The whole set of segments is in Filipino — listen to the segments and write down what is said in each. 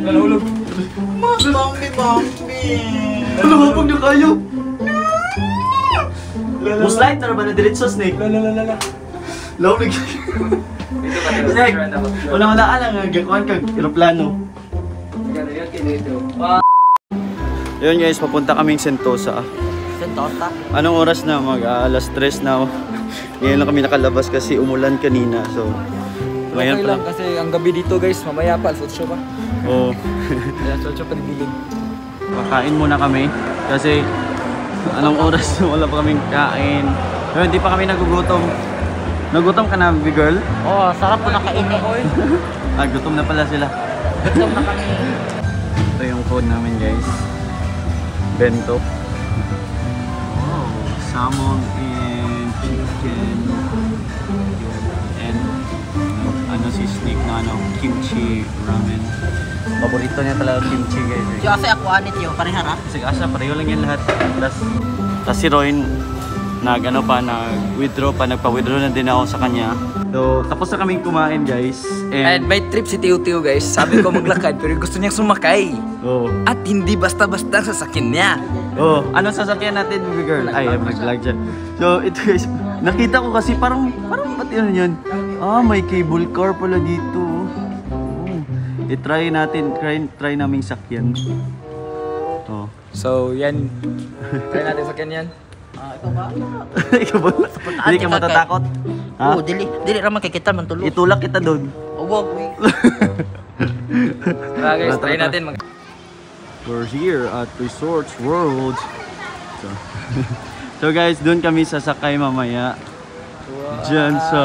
Nalulog. Bambi. Ano ba pag nakayo? Most light na ba na diretso, Snake? Lala. Lawig. Snake, unang alang nga gakuan kag eroplano. Yun guys, papunta kaming Sentosa. Sentosa? Anong oras na? Alas 3 na. Ngayon lang kami nakalabas kasi umulan kanina. So, Okay lang kasi ang gabi dito guys, mamaya pa, alas 8 pa. Oo. Alas 8 pa nagbilig. Makain muna kami kasi anong oras wala pa kaming kain. Pero hindi pa kami nagugutom. Nagutom ka na, big girl? Oh, sarap po nakainin. Gutom na pala sila. Gutom na kami. Ito yung food namin guys. Bento. Oh, salmon and chicken. And ano si Snake na kimchi ramen. Paborito niya talaga kimchi guys. Yung asa ako anit yun, pareha na? Kasi asa, pareho lang yan lahat. Tapos si Roy, nag-withdraw pa, nagpa-withdraw na din ako sa kanya. So, tapos na kaming kumain guys. And may trip si Tiyo guys. Sabi ko maglakad pero gusto niyang sumakay. Oh. At hindi basta-basta sa sasakyan niya. Oh, ano sasakyan natin, baby girl? Ay, mag-vlog dyan. So, ito guys, nakita ko kasi parang ba't yun yun? May cable car pala dito. I-try natin, try naming sakyan. Oh. So, yan. Try natin sakyan yan. Ikaw ba? Ikaw ba? Hindi ka matatakot? Oo, dili raman kay kita man tulog. Itulak kita doon. Wag, we. Tara guys, try natin We're here at Resorts World. So guys, doon kami sasakay mamaya. Diyan sa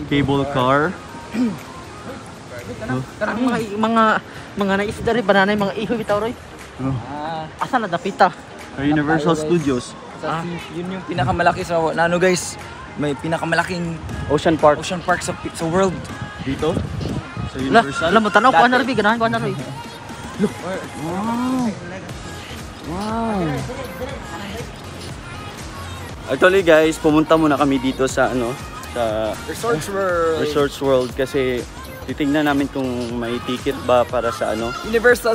cable car. Karang mga naisda rin, banana yung mga iho bitaw Roy. Asa na dapita? Universal Studios. Yun yung pinakamalaki sa ano guys. May pinakamalaking Ocean Park. sa world. Dito? Sa Universal? Alam mo, tanaw ko na Roy, ganahan ko na Roy. Look! Wow! Actually guys, pumunta muna kami dito sa sa Resorts World kasi titingnan namin kung may ticket ba para sa Universal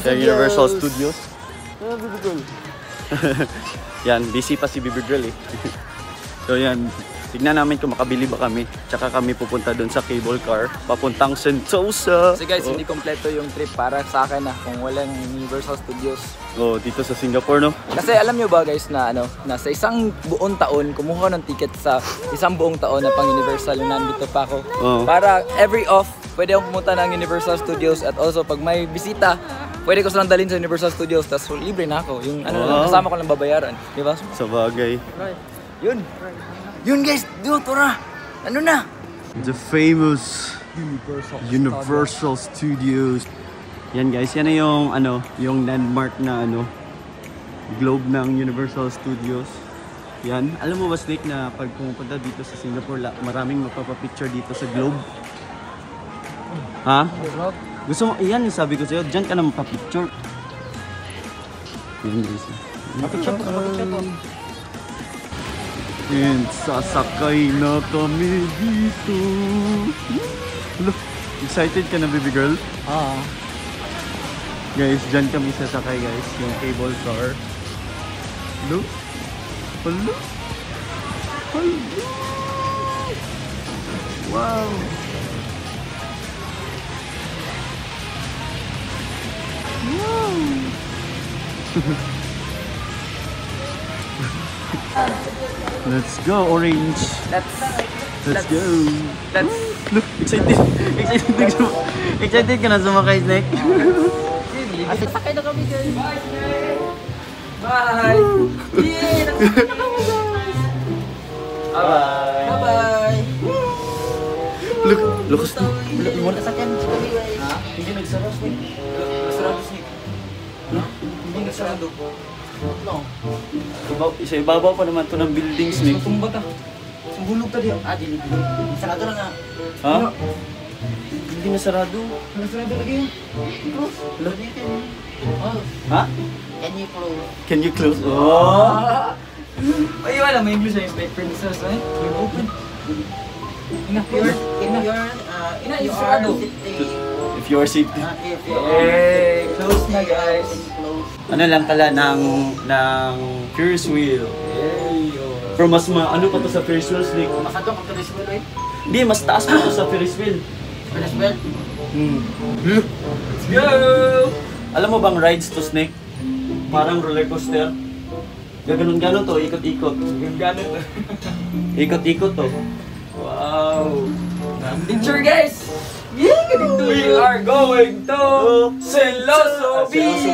Studios. Yan, busy pa si Baby Girl eh. So yan, tignan namin kung makabili ba kami. Tsaka kami pupunta doon sa cable car papuntang Sentosa. So guys, hindi kompleto yung trip para sa akin kung walang Universal Studios. Oh, dito sa Singapore no. Kasi alam nyo ba guys na na sa isang buong taon kumuha ng ticket sa isang buong taon na pang Universal yung nandito pa ako. Para every off pwede akong pumunta ng Universal Studios at also pag may bisita pwede ko silang dalhin sa Universal Studios tapos libre na ako. Yung kasama ko lang babayaran, di ba? Sa bagay. Yun guys, Tora. Ano na? The famous Universal Studios. Yan guys, yan na yung yung landmark na globe ng Universal Studios. Yan. Alam mo ba Snake na pag pumupunta dito sa Singapore, maraming magpapapicture dito sa globe? Ha? Gusto mo? Yan, sabi ko sa'yo, dyan ka na magpapicture. Yan guys. Papicture ko. And sasakay na kami dito. Look, excited ka na baby girl? Guys, dyan kami sasakay guys, yung cable car. Look. Hello. Hello. Wow. Wow. Let's go, Orange. Let's go. Look, excited ka na sumakay, Snake. Sakay na kami guys. Bye! Yeah, nakasakay na kami guys. Bye! Bye-bye. Look, Wala sakyan sa kami guys. Hindi nagsara, Snake. Nagsarado, Snake. Hindi nagsarado po. No. Isa ibabaw pa naman to ng building, Snake. Tumba ka. Sumbulog ka diyan. Dili. Sarado lang nga. Ha? Hindi na sarado. Nagsarado lagi yun. Close. Ha? Can you close? Can you close? Oh! Ay, wala. May English na yung princess, eh. May open. Ina, If you're Ina, yung sarado. If If your safety. Hey, close na guys. Ano lang pala ng Ferris wheel. Pero mas ano pa to sa Ferris wheel, Snake? Masadong ang Ferris wheel eh. Hindi, mas taas pa to sa Ferris wheel. Ferris wheel? Let's go! Alam mo bang rides to, Snake? Parang roller coaster. Gaganon-ganon to, ikot-ikot. Gano'n to. Ikot-ikot to. Wow! Picture guys! We are going to Siloso Beach!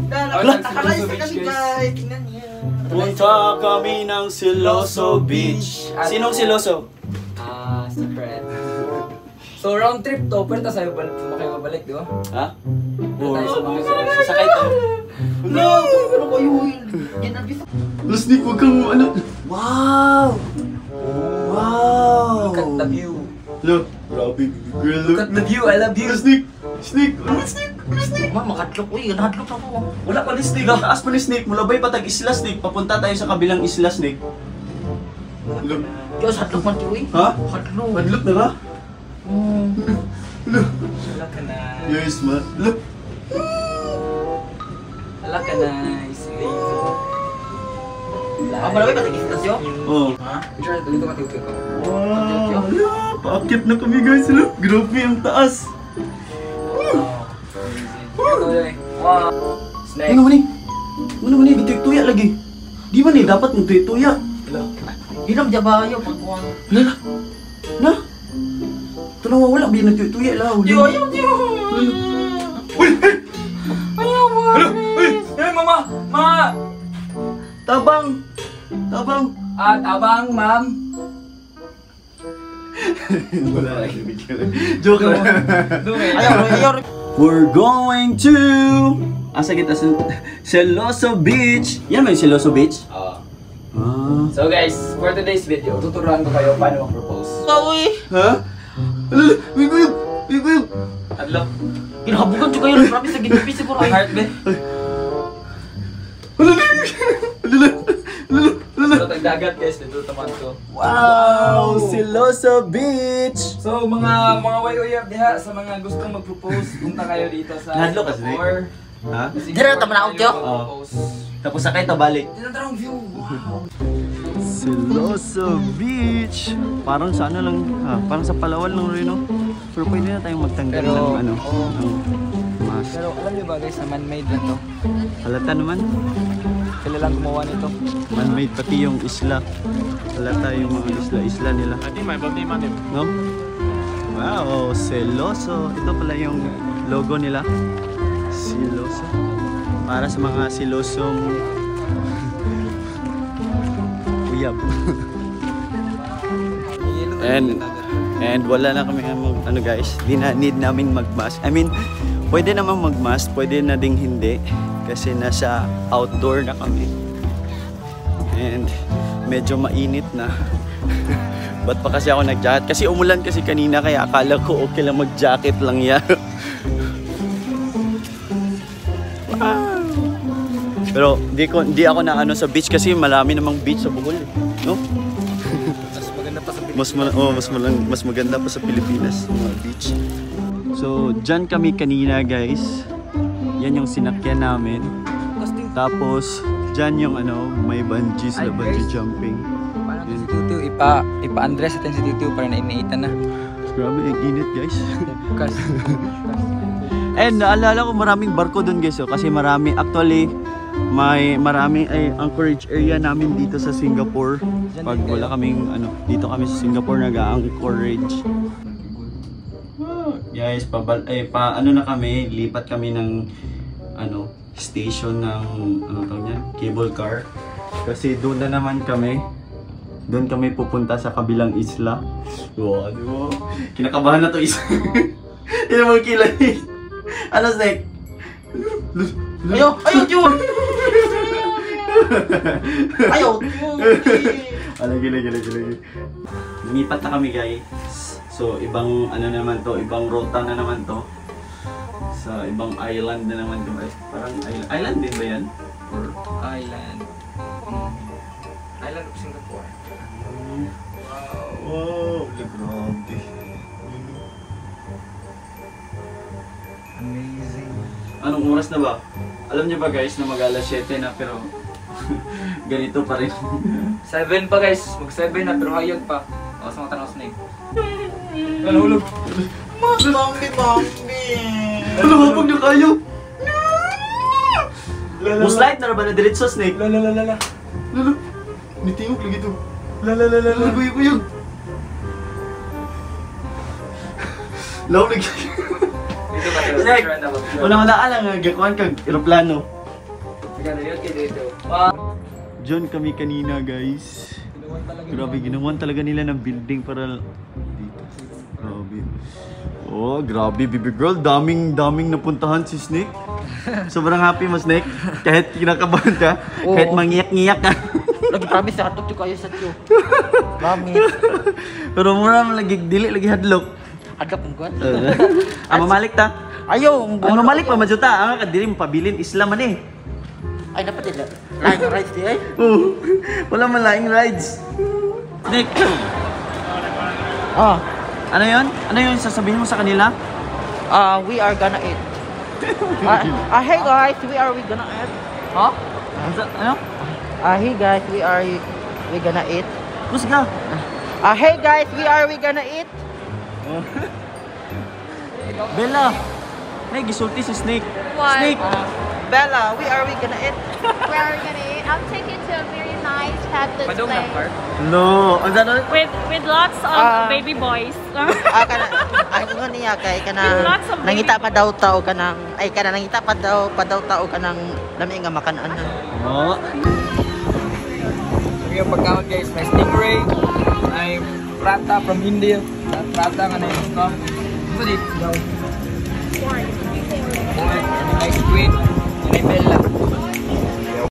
Nakalayo sa kami guys. Tingnan niyo. Punta kami ng Siloso Beach. Sinong Siloso? Sa friend. So round trip to, pwede tayo sumakay mabalik, di ba? Ha? Pwede tayo sumakay. Sasakay to. No! Pero kayo yan ang bisa. Snake, huwag kang ano. Wow! Wow! Look at the view. Look, grabe, girl. Look at the view, I love you. Snake! Snake! Ano Snake? Snake! Man, makadlok. Uy, nahadlok ako. Wala pa ni Snake. Taas pa ni Snake. Mulabay patag isla, Snake. Papunta tayo sa kabilang isla, Snake. Look. Diyos, hadlok man tiyo eh. Ha? Hadlok. Madlook na ba? Look. Wala ka na. Yes, man. Look. Wala ka na. Malaway pa tagis tasyo? Oh. Ha? Picture na dito ka ko. Wow! Look! Paakit na kami, guys. Look. Grabe ang taas. Wow. Snake. Ano man eh? Ano man eh? Gituya lagi. Di man eh? Dapat mong tuya. Hinam dya ba yun? Pagkuhan. Na? Na? Ito na wala. Biya nagtuya lang. Diyo, ayaw, diyo! Uy! Hey! Ayaw mo! Ano? Uy! Hey, mama! Ma! Tabang! Tabang! Abang, ma'am. Wala lang. Joke lang. Ayaw, ayaw. We're going to... Asa kita sa Siloso Beach. Yan ba yung Siloso Beach? Ah. So guys, for today's video, tuturuan ko kayo paano mag-propose. Uy! Ha? Alala! Wiguyog! Wiguyog! Adlok. Ginahabukan siya kayo. Marami sa ginipi siguro Ang eh. heart, be. Alala! Alala! Alala! Alala! So, tagdagat guys, dito taman ko. Wow! Siloso Beach! So, mga YOF diha, sa mga gustong mag-propose, punta kayo dito sa Nahadlok ka, Snake? Singapore. Ha? Dira na tama na ako, Tiyo. Propose. Tapos sakay to balik. Tinantarang view. Wow. Siloso Beach. Parang sa ano lang, parang sa Palawan lang rin, no? Pero pwede na tayong magtanggal Pero, ng ano, oo. ng mask. Pero alam niyo ba guys, na man-made lang to. Halata naman, Sila lang gumawa nito. man-made pati yung isla. Halata yung mga isla-isla nila. No? Wow, Siloso. Ito pala yung logo nila. Siloso. Para sa mga silosong uyab. And wala na kami ano guys, di na need namin mag-mask. I mean, pwede naman mag-mask, pwede na ding hindi kasi nasa outdoor na kami. And medyo mainit na. Ba't pa kasi ako nag-jacket? Kasi umulan kasi kanina kaya akala ko okay lang mag-jacket lang yan. Wow. Pero di ako na ano sa beach kasi marami namang beach sa Bohol, no? Mas maganda pa sa Pilipinas, mga beach. So, dyan kami kanina, guys. Yan yung sinakyan namin. Tapos, dyan yung ano, may bungee sila, bungee jumping. Paano si Tutu? Ipa-undress natin si Tutu para nainiitan na. Grabe, ang init, guys. Bukas. And naalala ko maraming barko dun, guys. Kasi marami, actually, maraming anchorage area namin dito sa Singapore. Pag wala kaming ano, dito kami sa Singapore nag-anchorage. Guys, ano na kami, lipat kami ng ano, station ng ano tawag niyan, cable car. Kasi doon na naman kami. Doon kami pupunta sa kabilang isla. Wow, di ba? Kinakabahan na to isa. Yan mo kilay. Ano, Snake? Ayaw, ayaw, Tiyo! Ayaw, Tiyo! Lagi. Lumipat na kami, guys. So, ibang ano naman to, ibang ruta na naman to. Sa ibang island na naman to, guys. Parang island din ba yan? Or Island. Island of Singapore. wow, grabe. Amazing. Anong oras na ba? Alam niyo ba guys na mag-alas 7 na pero ganito pa rin. 7 pa guys, mag-7 na pero hayag pa. O, sa mga tanaw snake. Nalulog. Mambi. Ano ba pag nakayo? Muslight na ba na diretso snake? Lala. Lalo. Nitingog lagi to. Lalo. Guyog. Law lagi. Dito ba ito? Snake! Wala alang gakuan kag eroplano. Sige, yun kayo dito. Diyan kami kanina guys. Grabe, ginawan talaga nila ng building para dito. Grabe. Oh, grabe, baby girl. Daming napuntahan si Snake. Sobrang happy mo, Snake. Kahit kinakabahan ka, kahit mangiyak-ngiyak ka. Lagi promise sa hatok kayo sa tiyo. Promise. Pero mura mo lagi, dili lagi hadlok. Hadlok mo kuwan. Mamalik ta. Ayaw. Mamalik pa, majuta. Ang kadiri mo pabilin, Islam man eh. Ay, dapat din. Laing rides di ay. Wala man laing rides. Snake. Ano yun? Ano yun sasabihin mo sa kanila? We are gonna eat. Hey guys, we gonna eat. Huh? Ano? Hey guys, we gonna eat. Kus ka. Hey guys, we gonna eat. Bella. May gisulti si Snake. What? Snake. Bella, we gonna eat. Where are we gonna eat? I'll take you to a very nice pet Padong display. na park. No. Ang gano'n? With lots of baby boys. Ay ko niya kay With kana lots of nangita pa daw tao kanang nangita pa daw tao kanang lami nga makanan. Oo. So yung pagkaon guys, may stingray, may prata from India. Prata nga na yun. So dito daw.